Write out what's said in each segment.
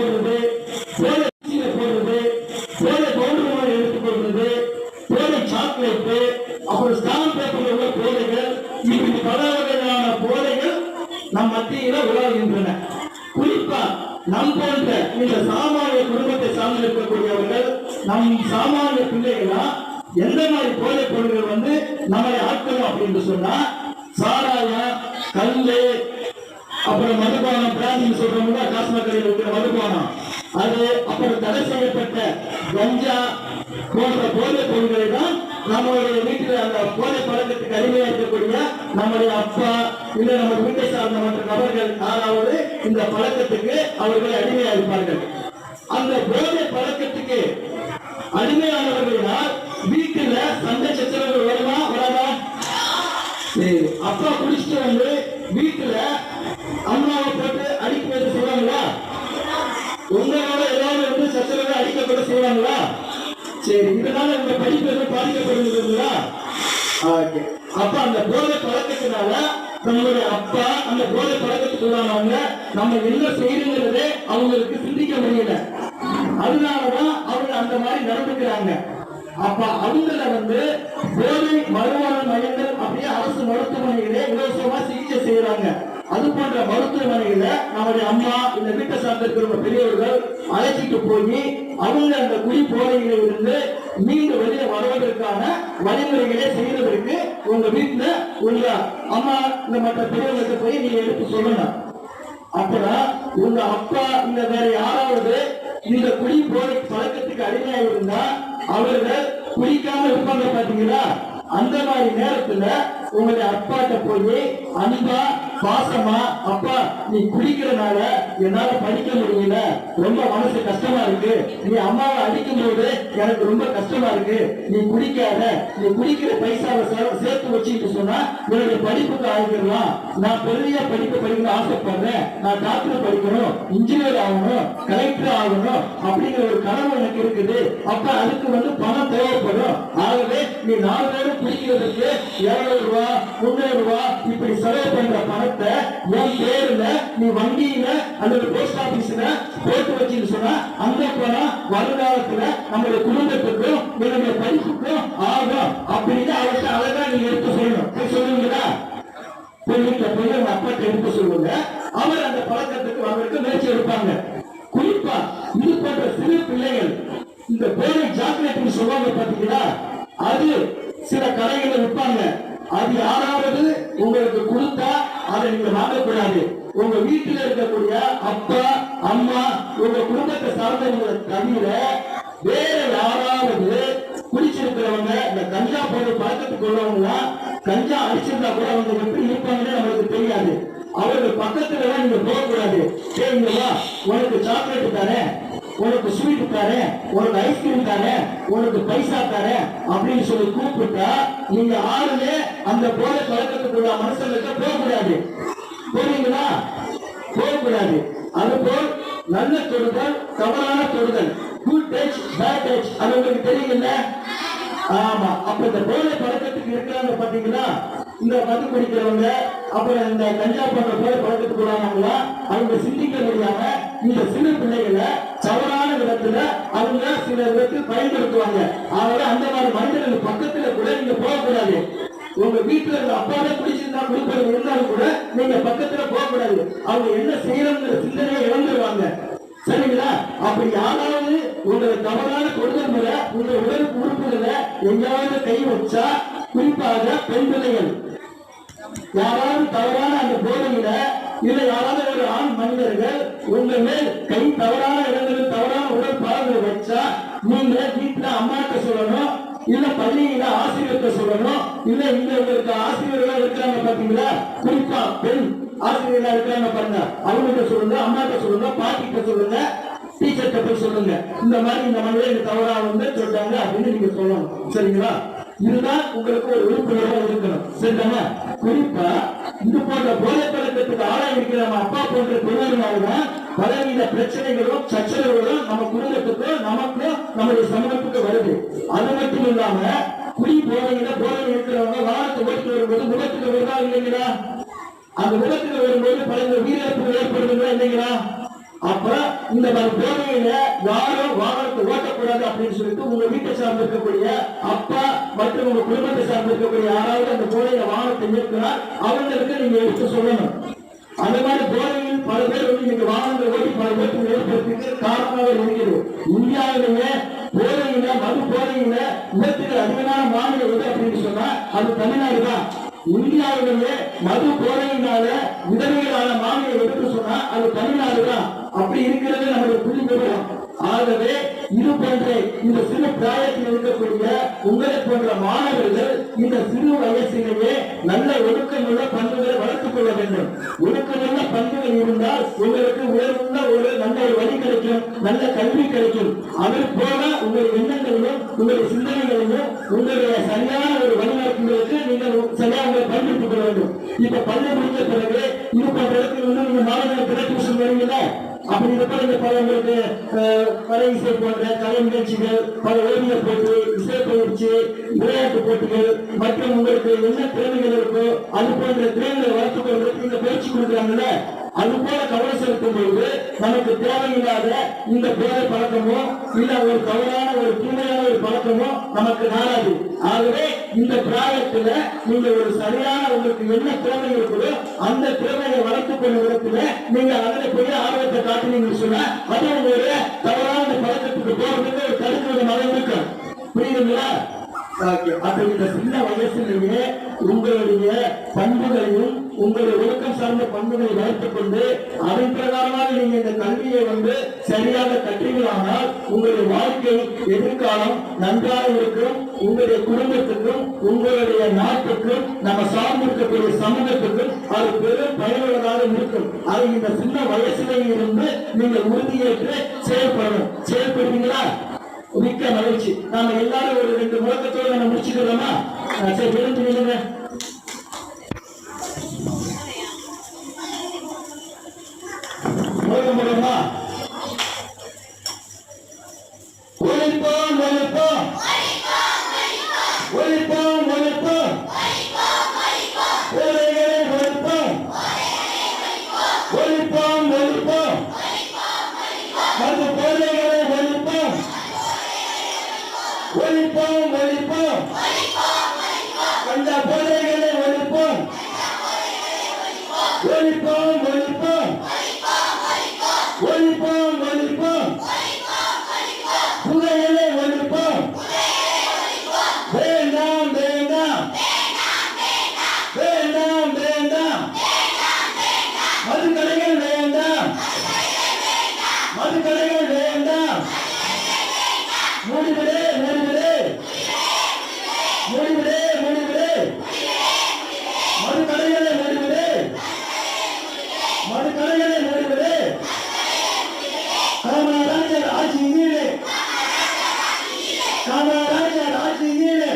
போடுறது, போதை போடுறது, போதை பவுடர் எடுத்துக்கொள்வது, போதை சாக்லேட்டு, அப்புறம் ஸ்டாம்ப் பேப்பர்ல உள்ள போதைகள், இப்படி பல வகையான போதைகள் நம் மத்தியில உலாவுகின்றன. குறிப்பா நம் போன்ற இந்த சாமானிய குடும்பத்தை சார்ந்து இருக்கக்கூடியவர்கள், நம் சாமானிய பிள்ளைகளா எந்த மாதிரி போதை பொருள்கள் நம்மளை ஆட்களும் அப்படின்னு சொன்னா, சாராயம், கல்லு, அப்புறம் மதுபானம், பிராந்தியம் சொல்றோம்ல, காஸ்மா கடையில் இருக்கிற மதுபானம், அது அப்புறம் தடை செய்யப்பட்ட கஞ்சா போன்ற போதை பொருள்களை தான் நம்மளுடைய வீட்டில் அந்த போதை பழக்கத்துக்கு அடிமையா இருக்கக்கூடிய நம்முடைய அப்பா இல்ல நம்ம வீட்டை சார்ந்த மற்ற நபர்கள் யாராவது இந்த பழக்கத்துக்கு அவர்கள் அடிமையா இருப்பார்கள். அந்த போதை பழக்கத்துக்கு அடிமையானவர்களால் வீட்டுல சண்டை சச்சரவுகள் வருமா வராதா? சரி, அப்பா குடிச்சிட்டு வீட்டுல அம்மாவை போட்டு அடிக்கிறது சொல்லுவாங்களா? உங்களோட ஏதாவது சச்சரவை அடிக்கப்பட சொல்லுவாங்களா? சரி, இதனால உங்க படிப்பு பாதிக்கப்படுகிறீங்களா? அப்ப அந்த போதை பழக்கத்தினால நம்மளுடைய அப்பா அந்த போதை பழக்கத்துக்குள்ளானவங்க நம்ம என்ன செய்யணுங்கிறதே அவங்களுக்கு சிந்திக்க முடியல. அதனாலதான் அவங்க அந்த மாதிரி நடந்துக்கிறாங்க. அப்ப அவங்கள போதை மறுவாழ்வு மையங்கள் அப்படியே அரசு மருத்துவமனைகளே இலவசமா சிகிச்சை செய்யறாங்க. அது போன்ற மருத்துவமனையில நம்முடைய அம்மா இந்த வீட்டை சார்ந்த இருக்கிற பெரியவர்கள் அழைச்சிட்டு போய் அவங்க அந்த குடி போதையில இருந்து மீண்டு வெளியே வருவதற்கான வழிமுறைகளை செய்யறதற்கு உங்க வீட்டுல உங்க அம்மா இந்த மற்ற பெரியவர்களுக்கு போய் நீங்க எடுத்து சொல்லணும். அப்புறம் உங்க அப்பா இந்த வேற யாராவது இந்த குடி போதை பழக்கத்துக்கு அடிமையாக இருந்தா அவர்கள் குடிக்காம இருப்பாங்க பாத்தீங்களா? அந்த மாதிரி நேரத்துல உங்களுடைய அப்பாட்ட போய் அன்பா பாசமா, அப்பா நீ குடிக்கிறனால என்னால படிக்க முடியல, ரொம்ப மனசு கஷ்டமா இருக்கு, நீ அம்மாவை அடிக்கும் போது எனக்கு ரொம்ப கஷ்டமா இருக்கு, நீ குடிக்காத, நீ குடிக்கிற பைசாவை சேர்த்து வச்சுட்டு சொன்னா என்னுடைய படிப்புக்கு ஆகிடலாம், நான் பெரிய படிப்பு படிக்கணும்னு ஆசைப்படுறேன், நான் டாக்டர் படிக்கணும், இன்ஜினியர் ஆகணும், கலெக்டர் ஆகணும் அப்படிங்கிற ஒரு கனவு எனக்கு இருக்குது, அப்ப அதுக்கு பணம் தேவைப்படும், ஆகவே நீ 4 பேரும் குடிக்கிறதுக்கு 200 ரூபாய் 300 ரூபாய் இப்படி செலவு பண்ற பணத்தை என் பேருல நீ வங்கியில அல்லது போஸ்ட் ஆபீஸ்ல போட்டு வச்சுன்னு சொன்னா அந்த பணம் வருங்காலத்துல நம்மளுடைய குடும்பத்துக்கும் என்னுடைய படிப்புக்கும் ஆகும் அப்படின்னு அவர்கிட்ட அழகா நீங்க எடுத்து சொல்லணும். சொல்லுவீங்களா? வீட்டுல போய் உங்க அப்பாட்ட எடுத்து சொல்லுங்க. அவர் அந்த பழக்கத்துக்கு அவருக்கு முயற்சி எடுப்பாங்க. குறிப்பா இது போன்ற சிறு பிள்ளைகள் இந்த போதை சாக்லேட் சொல்லுவாங்க பாத்தீங்களா, அது சில கடைகளை விற்பாங்க. அது யாராவது உங்களுக்கு கொடுத்தா அதை நீங்க வாங்கக்கூடாது. உங்க வீட்டில் இருக்கக்கூடிய அப்பா அம்மா உங்க குடும்பத்தை சார்ந்தவங்களை தவிர வேற யாராவது குடிச்சிருக்கிறவங்க இந்த கஞ்சா போன்ற பழக்கத்துக்கு உள்ளவங்க கஞ்சா அடிச்சிருந்தா கூட அவங்க எப்படி இருப்பாங்கன்னு நம்மளுக்கு தெரியாது. அவர்கள் பக்கத்துல நீங்க போகக்கூடாது. சரிங்களா? உனக்கு சாக்லேட் தரேன், உனக்கு ஸ்வீட் தரேன், உனக்கு ஐஸ்கிரீம் தரேன், உனக்கு பைசா தரேன் அப்படின்னு சொல்லி கூப்பிட்டா நீங்க ஆளுமே அந்த போதை பழக்கத்துக்குள்ள மனுஷங்களுக்கு போகக்கூடாது. போறீங்களா? போகக்கூடாது. அதுபோல் நல்ல தொடுதல், தவறான தொடுதல், குட் டச் பேட் டச், அது உங்களுக்கு தெரியுங்கல்ல? ஆமா. அப்ப இந்த போதை பழக்கத்துக்கு இருக்கிறாங்க பாத்தீங்களா, இந்த மது குடிக்கிறவங்க அப்புறம் இந்த கஞ்சா போன்ற போதை பழக்கத்துக்கு உள்ளானவங்களா அவங்க சிந்திக்க முடியாம இந்த சிறு பிள்ளைகளை தவறான விதத்துல அவங்க சில விதத்தில் பயன்படுத்துவாங்க. ஆகவே அந்த மாதிரி மனிதர்கள் பக்கத்துல கூட நீங்க போகக்கூடாது. உங்க வீட்டுல இருந்த அப்பாவே குடிச்சிருந்தா குடிப்பது இருந்தாலும் கூட நீங்க பக்கத்துல போகக்கூடாது. அவங்க என்ன செய்யறங்கிற சிந்தனையை இழந்துருவாங்க. சரிங்களா? அப்படி யாராவது உங்களை தவறான கொடுதல் முறை உங்க உடல் உறுப்புகளை எங்கேயாவது கை வச்சா, குறிப்பாக பெண் பிள்ளைகள் யாராவது தவறான அந்த போதையில இல்ல யாராவது ஒரு ஆண் மனிதர்கள் உங்க மேல் கை தவறான இடங்களில் தவறான உடல் பாகங்கள் வச்சா நீங்க வீட்டுல அம்மாட்ட சொல்லணும், இல்ல பள்ளியில ஆசிரியர்கிட்ட சொல்லணும், இல்ல இங்க உங்களுக்கு ஆசிரியர்களா இருக்கிறாங்க பாத்தீங்களா, குறிப்பா பெண் ஆசிரியர்களா இருக்கிறாங்க பாருங்க, அவங்ககிட்ட சொல்லுங்க, அம்மாட்ட சொல்லுங்க, பாட்டிகிட்ட சொல்லுங்க, டீச்சர்கிட்ட போய் சொல்லுங்க, இந்த மாதிரி இந்த மனிதர் தவறா சொல்றாங்க அப்படின்னு நீங்க சொல்லணும். சரிங்களா? இதுதான் உங்களுக்கு ஒரு விழிப்புணர்வு இருக்கணும். சரிதானே? குறிப்பா இது போன்ற போதை பழக்கத்துக்கு ஆளாக இருக்கிற நம்ம அப்பா போன்ற பெரியவர்களால்தான் பலவித பிரச்சனைகளும் சச்சரவுகளும் நம்ம குடும்பத்துக்கும் நமக்கும் நம்முடைய சமூகத்துக்கு வருது. அது மட்டும் இல்லாம குடி போதையில போதை இருக்கிறவங்க வாரத்தை ஓட்டு வரும்போது முகத்துக்கு வருதா இல்லைங்களா? அந்த முகத்துக்கு வரும்போது பல உயிரிழப்புகள் ஏற்படுதுங்களா இல்லைங்களா? அப்ப இந்த போதையில யாரும் வாகனத்தை ஓட்டக்கூடாது அப்படின்னு சொல்லிட்டு உங்க வீட்டை சார்ந்து இருக்கக்கூடிய அப்பா மற்றும் உங்க குடும்பத்தை சார்ந்து இருக்கக்கூடிய யாராவது அந்த போதையில வாகனத்தை இயக்குறார் அவங்களுக்கு நீங்க எடுத்து சொல்லணும். அந்த மாதிரி போதையில் பல பேர் நீங்க வாகனங்களை ஓட்டி பல பேருக்கு ஏற்படுத்திட்டு காரணமாக இருக்கிறது. இந்தியாவிலேயே போதையில மது போதையில விபத்துகள் அதிகமான மாநிலம் எது அப்படின்னு சொன்னா அது தமிழ்நாடு தான். இந்தியாவிலேயே மது போதையினால விதவைகளான மாநிலம் எதுன்னு சொன்னா அது தமிழ்நாடு தான். அப்படி இருக்கிறது நம்முடைய புள்ளி விவரம். ஆகவே இது போன்ற இந்த சிறு பிராயத்தில் இருக்கக்கூடிய உங்களை போன்ற மாணவர்கள் இந்த சிறு வயசிலேயே நல்ல ஒழுக்கமுள்ள பண்புகளை வளர்த்துக் கொள்ள வேண்டும். ஒழுக்கமுள்ள பண்புகள் இருந்தால் உங்களுக்கு உயர்வுள்ள ஒரு நல்ல ஒரு வழி கிடைக்கும், நல்ல கல்வி கிடைக்கும். அது போல உங்கள் எண்ணங்களையும் உங்களுடைய சிந்தனைகளையும் உங்களுடைய சரியான ஒரு வழிநடத்துங்களுக்கு நீங்கள் சரியாக உங்களை பயன்படுத்திக் கொள்ள வேண்டும். இப்ப பள்ளி முடிந்த பிறகு இது போன்ற இடத்தில் நீங்க மாணவர்கள் டியூஷன் வருவீங்களா? அப்படி இருக்க பல உங்களுக்கு கலை இசை போன்ற கலை நிகழ்ச்சிகள், பல ஓவிய போட்டி, இசை பயிற்சி, விளையாட்டு போட்டிகள் மற்றும் உங்களுக்கு என்ன திறமைகள் இருக்கோ அது போன்ற திறமைகளை வளர்த்துக் கொள்வதற்கு இந்த பயிற்சி கொடுக்குறாங்கல்ல, அது போல கவனம் செலுத்தும் பொழுது நமக்கு தேவையில்லாத இந்த போதை பழக்கமோ இல்ல ஒரு தவறான ஒரு தூய்மையான ஒரு பழக்கமோ நமக்கு நாடாது. ஆகவே இந்த பிராயத்துல நீங்க ஒரு சரியான உங்களுக்கு என்ன திறமை இருக்குதோ அந்த திறமையை வளர்த்துக் கொள்ளும் விதத்துல நீங்க அதில் போய் ஆர்வத்தை காட்டினீங்கன்னு சொன்னா அது உங்களுடைய தவறான பழக்கத்துக்கு போறதுக்கு ஒரு தடுக்கிற மனம் இருக்கும். புரியுதுங்களா? அப்ப இந்த சின்ன வயசுலேயே உங்களுடைய பண்புகளையும் உங்களுடைய ஒழுக்கம் சார்ந்த பண்புகளை வளர்த்துக் கொண்டு அதன் பிரகாரமாக நீங்க இந்த கல்வியை சரியாக கற்றீர்களானால் உங்களுடைய வாழ்க்கை எதிர்காலம் நன்றாக இருக்கும். உங்களுடைய குடும்பத்துக்கும் உங்களுடைய நாட்டுக்கும் நம்ம சார்ந்திருக்கக்கூடிய சமூகத்துக்கும் அது பெரும் பயனுள்ளதாக இருக்கும். அது இந்த சின்ன வயசுலேயே இருந்து நீங்கள் உறுதியேற்று செயல்படணும். செயல்படுவீங்களா? மிக்க மகிழ்ச்சி. நாம எல்லாரும் ஒரு 2 முழக்கத்தோடு நம்ம முடிச்சுக்கிறோமா? சரி, விழுந்து நில்லுங்க. முழக்கம் போடுமா? ஒழிப்போம் ஒழிப்போம் ஒழிப்போம் ஒழிப்போம் போதைகளை ஒழிப்போம் ஒழிப்போம் ஒழிப்போம் மது போதைகளை ஒழிப்போம் ஒழிப்போம் ஒழிப்போம் அந்த போதைகளை ஒழிப்போம் ஒழிப்போம் ஒழிப்போம் ஒழிப்போம் ஒழிப்போம் புகையிலை ஒழிப்போம். வேண்டாம் வேண்டாம் வேண்டாம் வேண்டாம் மதுக்கடைகள் வேண்டாம் மதுக்கடைகள் வேண்டாம். மூடிவிடு மூடிவிடு மூடிவிடு மூடிவிடு மதுக்கடைகளை மூடிவிடு மதுக்கடைகளை மூடிவிடு. காமராஜர் ஆட்சியிலே காமராஜர் ஆட்சியிலே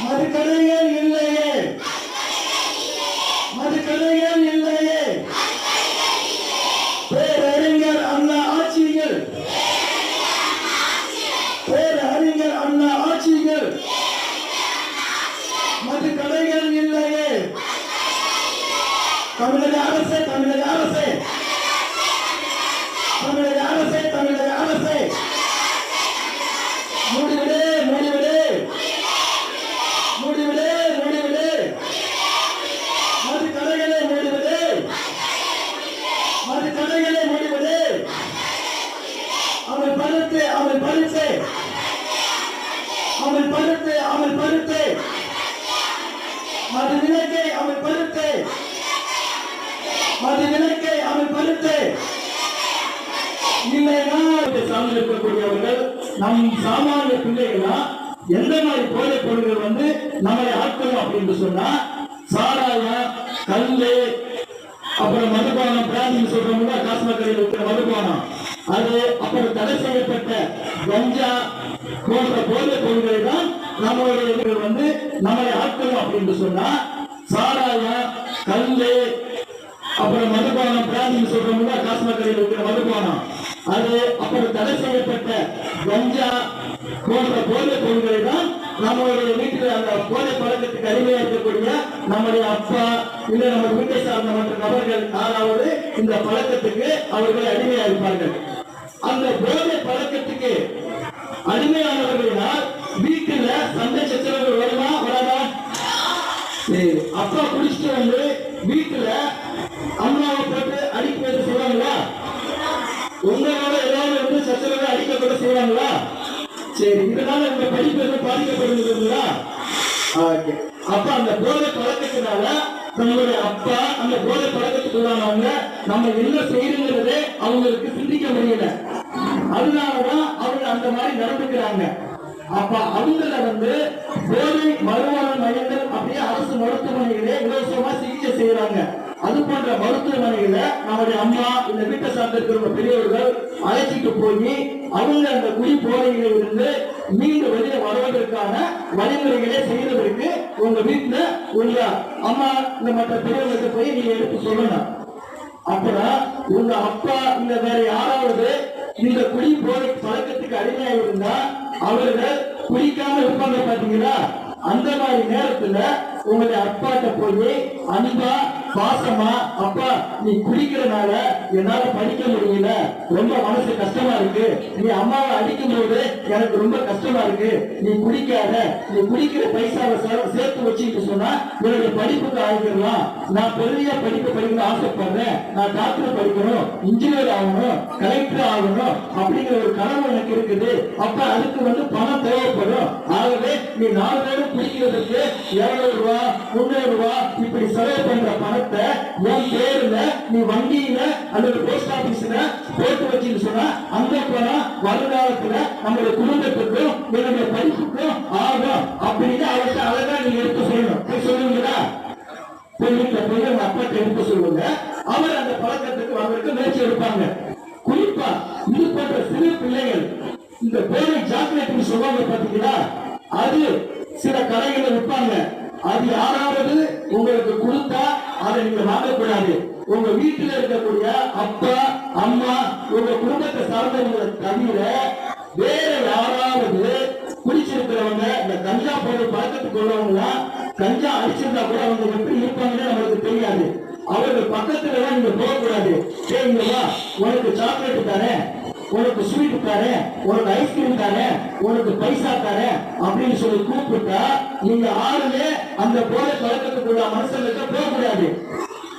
மதுக்கடைகள் இல்லையே மதுக்கடைகள் இல்லையே. பேரறிஞர் அண்ணா ஆட்சியில் பேரறிஞர் அண்ணா ஆட்சியில் மதுக்கடைகள் இல்லையே. தமிழக அரசே தமிழக அரசே தமிழக அரசே தமிழக அரசே மூடிவிடு மூடிவிடு மூடிவிடு மூடிவிடு மதுக்கடைகளை மூடிவிடு மதுக்கடைகளை மூடிவிடு. அமல் படுத்து அமல் படுத்து அமல் படுத்து அமல் படுத்து மது விலக்கை அமல் படுத்து மது விலக்கை அமல் படுத்து. இல்லைன்னா சார்ந்து இருக்கக்கூடியவர்கள் நம் சாமானிய பிள்ளைகளா எந்த மாதிரி போதை பொருள்கள் நம்மளை ஆட்கொள்ளும் அப்படின்னு சொன்னா சாராயம், கல்லு, அப்புறம் மதுபானம், பிராந்தின்னு சொல்றோம்ல, டாஸ்மாக் கடையில் இருக்கிற மதுபானம், அது அப்புறம் தடை செய்யப்பட்ட கஞ்சா போன்ற போதை பொருள்களை தான் நம்மளுடைய நம்மளை ஆட்கொள்ளும் அப்படின்னு சொன்னா சாராயம், கல்லு, அப்புறம் மதுபானம், பிராந்தின்னு சொல்றோம்ல, டாஸ்மாக் கடையில் இருக்கிற மதுபானம், அது அப்புறம் தடை செய்யப்பட்ட கஞ்சா போன்ற போதை பொருள்களை தான் நம்மளுடைய வீட்டில் அந்த போதை பழக்கத்துக்கு அடிமையா இருக்கக்கூடிய நம்முடைய அப்பா இல்ல நம்ம வீட்டை சார்ந்த மற்ற நபர்கள் யாராவது இந்த பழக்கத்துக்கு அவர்கள் அடிமையா இருப்பார்கள். அந்த போதை பழக்கத்துக்கு அடிமையானவர்களால் வீட்டுல சண்டை சச்சரவுகள் வருமா வராதா? அப்பா குடிச்சிட்டு வந்து வீட்டுல அம்மாவை போட்டு அடிக்கிறது சொல்லுவாங்களா? உங்களோட ஏதாவது வந்து சச்சரவை அடிக்கப்பட செய்வாங்களா? சரி, இதனால உங்க படிப்பு எதுவும் பாதிக்கப்படுகிறீங்களா? அப்ப அந்த போதை பழக்கத்தினால நம்மளுடைய அப்பா அந்த போதை பழக்கத்துக்குள்ளானவங்க நம்ம என்ன செய்யணுங்கிறதே அவங்களுக்கு சிந்திக்க முடியல. அதனாலதான் அவங்க அந்த மாதிரி நடந்துக்கிறாங்க. அப்ப அவங்கள வந்து போதை மறுவாழ்வு மையங்கள் அப்படியே அரசு மருத்துவமனைகளே இலவசமா சிகிச்சை செய்யறாங்க. அது போன்ற மருத்துவமனைகளை நம்முடைய அம்மா இந்த வீட்டை சார்ந்த இருக்கிற பெரியவர்கள் அழைச்சிட்டு போய் அவங்க அந்த குடி போதையில இருந்து மீண்டும் வெளியே வருவதற்கான வழிமுறைகளை செய்வதற்கு உங்க வீட்டுல உங்க அம்மா இந்த மற்ற பெரியவர்களுக்கு போய் நீங்க எடுத்து சொல்லணும். அப்புறம் உங்க அப்பா இல்ல வேற யாராவது இந்த குடி போதை பழக்கத்துக்கு அடிமையா இருந்தா அவர்கள் குடிக்காம இருப்பாங்க பாத்தீங்களா? அந்த மாதிரி நேரத்துல உங்களுடைய அப்பாட்ட போய் அன்பா பாசமா, அப்பா நீ குடிக்கிறனால என்னால படிக்க முடியல, ரொம்ப மனசு கஷ்டமா இருக்கு, நீ அம்மாவை அடிக்கும் போது எனக்கு ரொம்ப கஷ்டமா இருக்கு, நீ குடிக்காத, நீ குடிக்கிற பைசாவை சேர்த்து வச்சுட்டு சொன்னா என்னுடைய படிப்புக்கு ஆகிடலாம், நான் பெரிய படிப்பு படிக்கணும்னு ஆசைப்படுறேன், நான் டாக்டர் படிக்கணும், இன்ஜினியர் ஆகணும், கலெக்டர் ஆகணும் அப்படிங்கிற ஒரு கனவு எனக்கு இருக்குது. அப்ப அதுக்கு வந்து பணம் தேவைப்படும். ஆகவே நீ 4 பேரும் குடிக்கிறதுக்கு 200 ரூபாய் 300 ரூபாய் இப்படி செலவு பண்ற பணத்தை என் பேருல நீ வங்கியில அல்லது போஸ்ட் ஆபீஸ்ல போட்டு வச்சுன்னு சொன்னா அந்த பணம் வருங்காலத்துல நம்மளுடைய குடும்பத்துக்கும் என்னுடைய படிப்புக்கும் ஆகும் அப்படின்னு அவர்கிட்ட அழகா நீங்க எடுத்து சொல்லணும். சொல்லுவீங்களா? போய் உங்க அப்பாட்ட எடுத்து சொல்லுங்க. அவர் அந்த பழக்கத்துக்கு அவருக்கு முயற்சி எடுப்பாங்க. குறிப்பா இது போன்ற சிறு பிள்ளைகள் இந்த போதை சாக்லேட் சொல்லுவாங்க பாத்தீங்களா? அது சில கடைகளை விற்பாங்க. அது யாராவது உங்களுக்கு கொடுத்தா அதை நீங்க வாங்கக்கூடாது. உங்க வீட்டில் இருக்கக்கூடிய அப்பா அம்மா உங்க குடும்பத்தை சார்ந்தவங்களை தவிர வேற யாராவது குடிச்சிருக்கிறவங்க இந்த கஞ்சா போதை பழக்கத்துக்கு உள்ளவங்க கஞ்சா அடிச்சிருந்தா கூட அவங்க எப்படி இருப்பாங்கன்னு நம்மளுக்கு தெரியாது. அவர்கள் பக்கத்துல எல்லாம் நீங்க போகக்கூடாது. சரிங்களா? உனக்கு சாக்லேட் தரேன், உனக்கு ஸ்வீட் தரேன், உனக்கு ஐஸ்கிரீம் தரேன், உனக்கு பைசா தரேன் அப்படின்னு சொல்லி கூப்பிட்டா நீங்க ஆளுமே அந்த போதை பழக்கத்துக்குள்ள மனுஷங்களுக்கு போகக்கூடாது.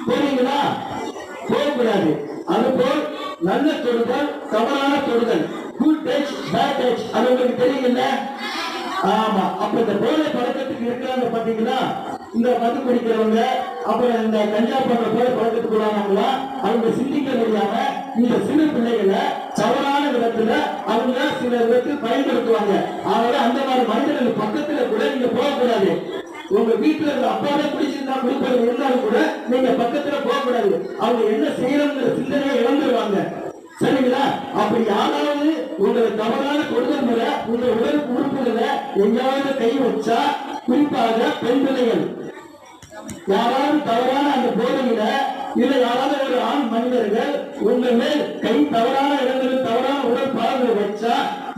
போறீங்களா? போகக்கூடாது. அதுபோல் நல்ல தொடுதல் தவறான தொடுதல், குட் டச் பேட் டச், அது உங்களுக்கு தெரியுங்கல்ல? ஆமா. அப்ப இந்த போதை பழக்கத்துக்கு இருக்கிறாங்க பாத்தீங்களா? இந்த மது குடிக்கிறவங்க அப்புறம் இந்த கஞ்சா போன்ற போதை பழக்கத்துக்குள்ளானவங்களா அவங்க சிந்திக்க முடியாம இந்த சிறு பிள்ளைகளை தவறான விதத்துல அவங்க சில விதத்தில் பயன்படுத்துவாங்க. ஆகவே அந்த மாதிரி மனிதர்கள் பக்கத்துல கூட நீங்க போகக்கூடாது. உங்க வீட்டுல இருந்த அப்பாவே குடிச்சிருந்தா குடிப்பது இருந்தாலும் கூட நீங்க பக்கத்துல போகக்கூடாது. அவங்க என்ன செய்யறங்கிற சிந்தனையை இழந்துருவாங்க. சரிங்களா? அப்படி யாராவது உங்களை தவறான தொடுதல் முறை உங்க உடல் உறுப்புகளை எங்கேயாவது கை வச்சா, குறிப்பாக பெண் பிள்ளைகள் யாராவது தவறான அந்த போதையில இல்ல யாராவது ஒரு ஆண் மனிதர்கள் உங்க மேல் கை தவறான இடங்களில் தவறான உடல் பாகங்களை வச்சா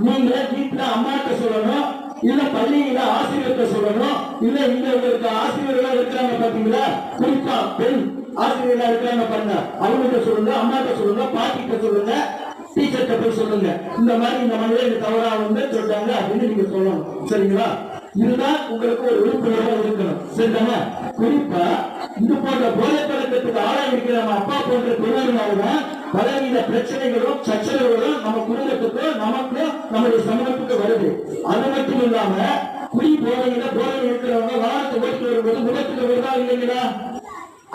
நீங்க வீட்டுல அம்மாட்ட சொல்லணும், இல்ல பள்ளியில ஆசிரியர்கிட்ட சொல்லணும், இல்ல இங்க உங்களுக்கு ஆசிரியர்களா இருக்கிறாங்க பாத்தீங்களா? குறிப்பா பெண் ஆசிரியர்களா இருக்கிறாங்க பாருங்க, அவங்ககிட்ட சொல்லுங்க, அம்மாட்ட சொல்லுங்க, பாட்டிகிட்ட சொல்லுங்க, டீச்சர்கிட்ட போய் சொல்லுங்க. இந்த மாதிரி இந்த மனிதர் தவறா வந்து சொல்றாங்க அப்படின்னு நீங்க சொல்லணும். சரிங்களா? இதுதான் உங்களுக்கு ஒரு விழிப்புணர்வா இருக்கணும். சரிதானே? குறிப்பா இது போன்ற போதை பழக்கத்துக்கு ஆளாக இருக்கிற நம்ம அப்பா போன்ற பெரியவர்களால்தான் பலவித பிரச்சனைகளும் சச்சரவுகளும் நம்ம குடும்பத்துக்கும் நமக்கும் நம்முடைய சமூகத்துக்கு வருது. அது மட்டும் இல்லாம குடி போதையில போதை இருக்கிறவங்க வாகனத்தை ஓட்டி வரும்போது விபத்துக்கு வருதா இல்லைங்களா?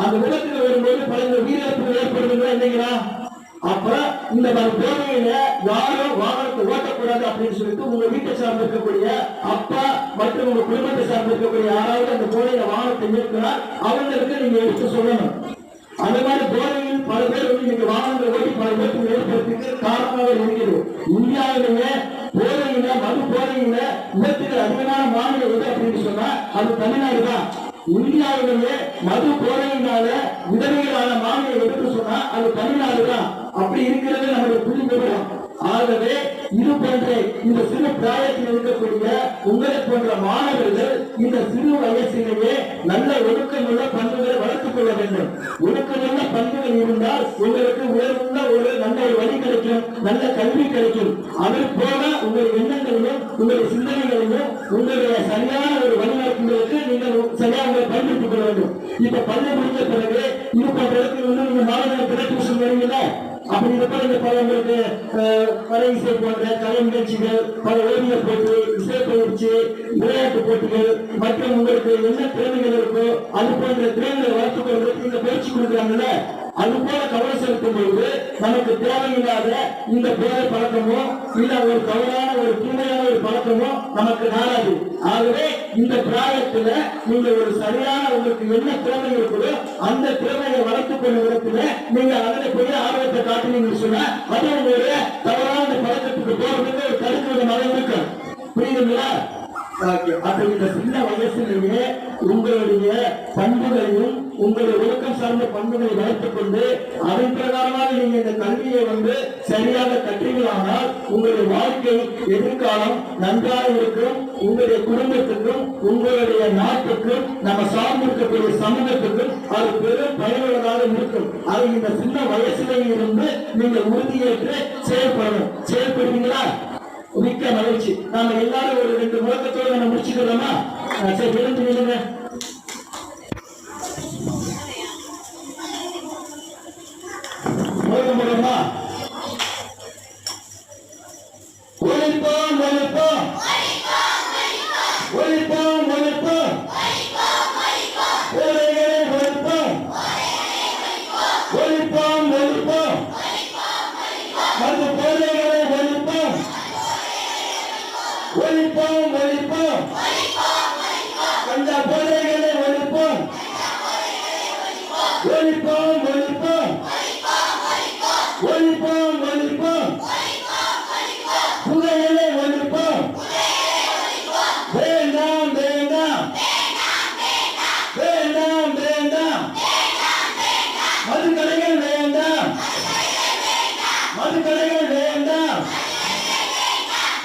அந்த விபத்துக்கு வரும்போது பல உயிரிழப்புகள் ஏற்படுதுங்களா இல்லைங்களா? அப்ப இந்த போதையில யாரும் வாகனத்தை ஓட்டக்கூடாது அப்படின்னு சொல்லிட்டு உங்க வீட்டை சார்ந்து இருக்கக்கூடிய அப்பா மற்றும் உங்க குடும்பத்தை சார்ந்து இருக்கக்கூடிய யாராவது அந்த போதையில வாகனத்தை இயக்குறார் அவங்களுக்கு நீங்க எடுத்து சொல்லணும். அந்த மாதிரி போதையில் பல பேர் வந்து நீங்க வாகனங்களை ஓட்டி பல பேருக்கு ஏற்படுத்திட்டு காரணமாக இருக்கிறது. இந்தியாவிலேயே போதையில மது போதையில விபத்துகள் அதிகமான மாநிலம் எது அப்படின்னு சொன்னா அது தமிழ்நாடு தான். இந்தியாவிலேயே மது போதையினால விதவைகளான மாநிலம் எதுன்னு சொன்னா அது தமிழ்நாடு தான். அப்படி இருக்கிறது நம்முடைய புள்ளி விவரம். ஆகவே இது போன்ற இந்த சிறு பிராயத்தில் இருக்கக்கூடிய உங்களை போன்ற மாணவர்கள் இந்த சிறு வயசிலேயே நல்ல ஒழுக்கமுள்ள பண்புகளை வளர்த்துக் கொள்ள வேண்டும். ஒழுக்கமுள்ள பண்புகள் இருந்தால் உங்களுக்கு உயர்வுள்ள ஒரு நல்ல ஒரு வழி கிடைக்கும், நல்ல கல்வி கிடைக்கும். அது போல உங்கள் எண்ணங்களிலும் உங்களுடைய சிந்தனைகளிலும் உங்களுடைய சரியான ஒரு வழிநடத்துவதற்கு நீங்கள் சரியாக உங்களை பயன்படுத்திக் கொள்ள வேண்டும். இப்ப பள்ளி முடிந்த பிறகு இது போன்ற இடத்தில் வந்து நீங்க மாணவர்கள் டியூஷன் வருவீங்களா? அப்படி இருப்ப உங்களுக்கு கலை இசை போன்ற கலை நிகழ்ச்சிகள், பல ஓவியர் போட்டி, இசை பயிற்சி, விளையாட்டு போட்டிகள் மற்றும் உங்களுக்கு என்ன திறமைகள் இருக்கோ அது போன்ற திறமைகளை வளர்த்துக் கொள்வதற்கு இந்த பயிற்சி கொடுக்குறாங்கல்ல, அது போல கவனம் செலுத்தும் பொழுது நமக்கு தேவையில்லாத இந்த போதை பழக்கமோ இல்ல ஒரு தவறான ஒரு தூய்மையான ஒரு பழக்கமோ நமக்கு நாடாது. ஆகவே இந்த பிராயத்துல நீங்க ஒரு சரியான உங்களுக்கு என்ன திறமை இருக்குதோ அந்த திறமையை வளர்த்துக் கொண்ட இடத்துல நீங்க அதில் போய் ஆர்வத்தை காட்டுனீங்கன்னு சொன்னா அது உங்களுடைய தவறான பழக்கத்துக்கு போறதுக்கு ஒரு தடுக்கிறது மழை இருக்கு. புரியுதுங்களா? அப்ப இந்த சின்ன வயசிலேயே உங்களுடைய பண்புகளையும் உங்களுடைய ஒழுக்கம் சார்ந்த பண்புகளை வளர்த்துக் கொண்டு அதன் பிரகாரமாக நீங்க இந்த கல்வியை வந்து சரியாக கற்றீர்களானால் உங்களுடைய வாழ்க்கை எதிர்காலம் நன்றாக இருக்கும். உங்களுடைய குடும்பத்துக்கும் உங்களுடைய நாட்டுக்கும் நம்ம சார்ந்திருக்கக்கூடிய சமூகத்துக்கும் அது பெரும் பயனுள்ளதாக இருக்கும். அது இந்த சின்ன வயசுலேயே இருந்து நீங்க உறுதியேற்று செயல்படுவீங்களா? மிக்க மகிழ்ச்சி. நாம எல்லாரும் ஒரு 2 முழக்கத்தோடு நம்ம முடிச்சுக்கிறோமா? சரி, விழுந்து விழுங்க. முழக்கமா ஒழிப்போம் ஒழிப்போம் ஒழிப்போம் ஒழிப்போம் போதைகளை ஒழிப்போம் ஒழிப்போம் ஒழிப்போம் மது போதைகளை ஒழிப்போம் ஒழிப்போம் ஒழிப்போம் கஞ்சா போதைகளை ஒழிப்போம் ஒழிப்போம் ஒழிப்போம் ஒழிப்போம் ஒழிப்போம் புகையிலை ஒழிப்போம் வேண்டாம் வேண்டாம் வேண்டாம் வேண்டாம் மதுக்கடைகள் வேண்டாம் மதுக்கடைகள் வேண்டாம்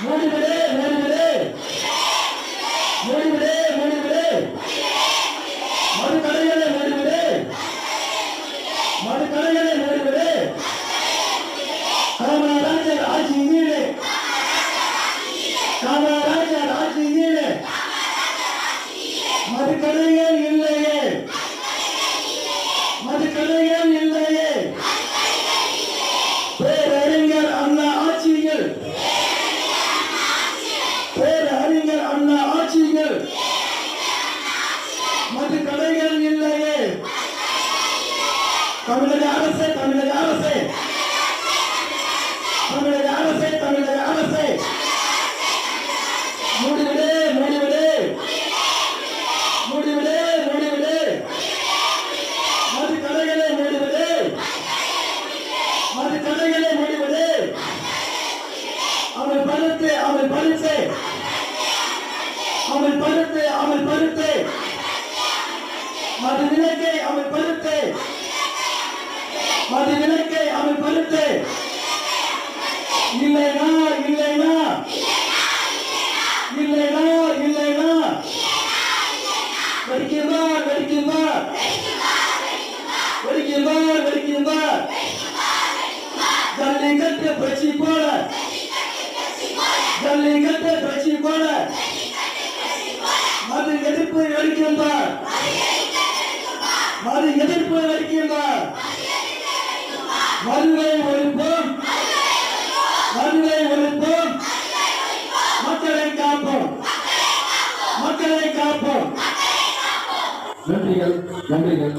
மூடிவிடு மூடிவிடு மூடிவிடு மூடிவிடு மதுக்கடைகளை மூடிவிடு மதுக்கடைகளை மூடிவிடு காமராஜர் ஆட்சியிலே காமராஜர் ஆட்சியிலே மதுக்கடைகள் இல்லையே மதுக்கடைகள் இல்லையே பேரறிஞர் அண்ணா ஆட்சியில் பேரறிஞர் அண்ணா ஆட்சியில் மதுக்கடைகள் இல்லையே. தமிழக அரசு தமிழக அரசு தமிழக அரசு தமிழக அரசு மூடிவிடு மூடிவிடு மூடிவிடு மூடிவிடு மதுக்கடைகளை மூடிவிடு மதுக்கடைகளை மூடிவிடு அமல் பருத்து அமல் பருத்து அமல் பருத்து அமல் பருத்து மது விலக்கை அமல் பருத்து மது விலக்கை அமல் பருத்து இல்லைனா இல்லைனா இல்லைனா இல்லைனா வெடிக்கின்றார் வெடிக்கின்றார் வெடிக்கின்றார் வெடிக்கின்றார் ஜல்லிக்கட்டு பச்சி போல ஜல்லிக்கட்டு பச்சி போல மது எதிர்ப்பு வெடிக்கின்றார் மது எதிர்ப்பு வெடிக்கின்றார் மதுவை ஒழிப்போம் மதுவை ஒழிப்போம் மக்களை காப்போம் மக்களை காப்போம். நன்றிகள் நன்றிகள்.